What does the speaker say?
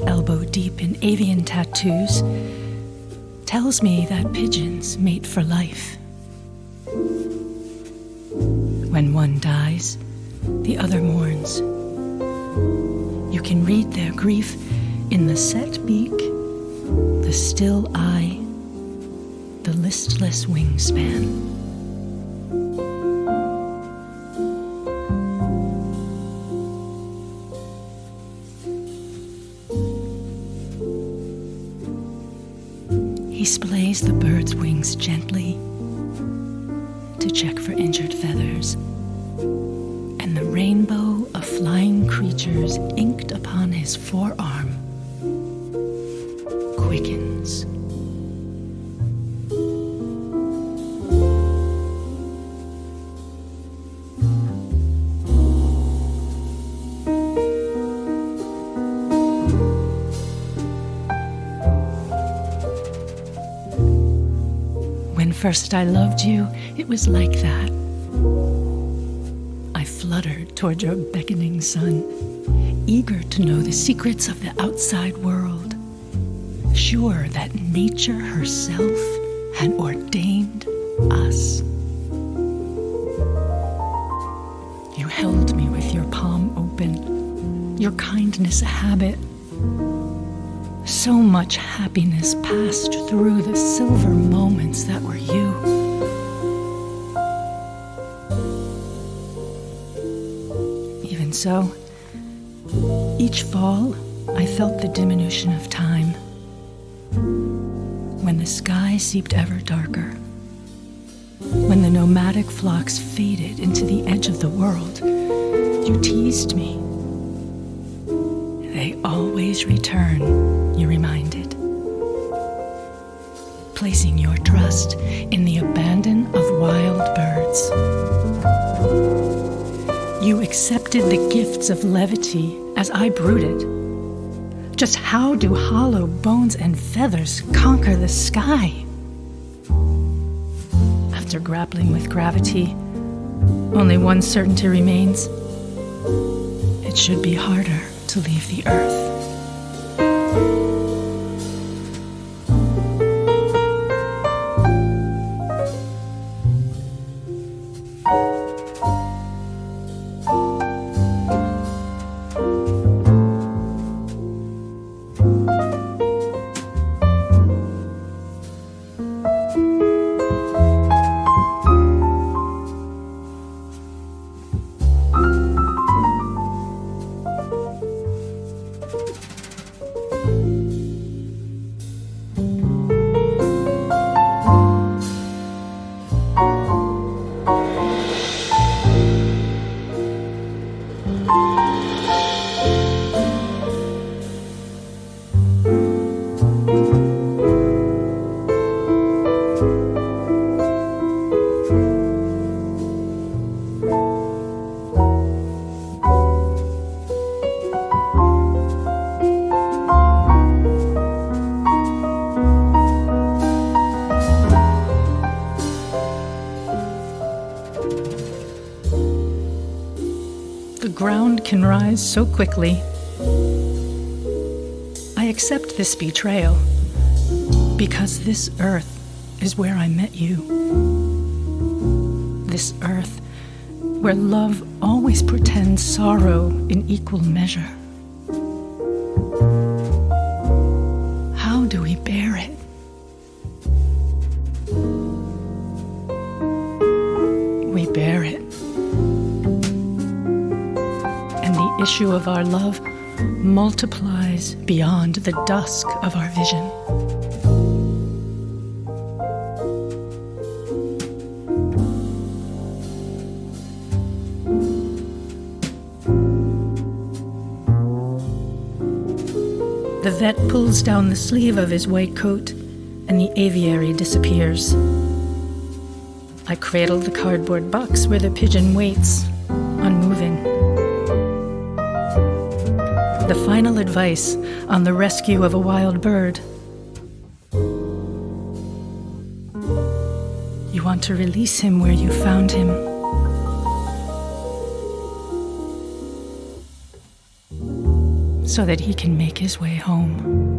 elbow deep in avian tattoos, tells me that pigeons mate for life. When one dies, the other mourns. You can read their grief in the set beak, the still eye, the listless wingspan. He splays the bird's wings gently to check for injured feathers, and the rainbow of flying creatures inked upon his forearm quickens. When first I loved you, it was like that. I fluttered toward your beckoning sun, eager to know the secrets of the outside world, sure that nature herself had ordained us. You held me with your palm open, your kindness a habit. So much happiness passed through the silver moments that were you. Even so, each fall I felt the diminution of time. When the sky seeped ever darker, when the nomadic flocks faded into the edge of the world, you teased me. They always return, you reminded, placing your trust in the abandon of wild birds. You accepted the gifts of levity as I brooded. Just how do hollow bones and feathers conquer the sky? After grappling with gravity, only one certainty remains. It should be harder to leave the earth. The ground can rise so quickly. I accept this betrayal because this earth is where I met you. This earth where love always pretends sorrow in equal measure. How do we bear it? We bear it. And the issue of our love multiplies beyond the dusk of our vision. The vet pulls down the sleeve of his white coat, and the aviary disappears. I cradle the cardboard box where the pigeon waits, unmoving. The final advice on the rescue of a wild bird. You want to release him where you found him. so that he can make his way home.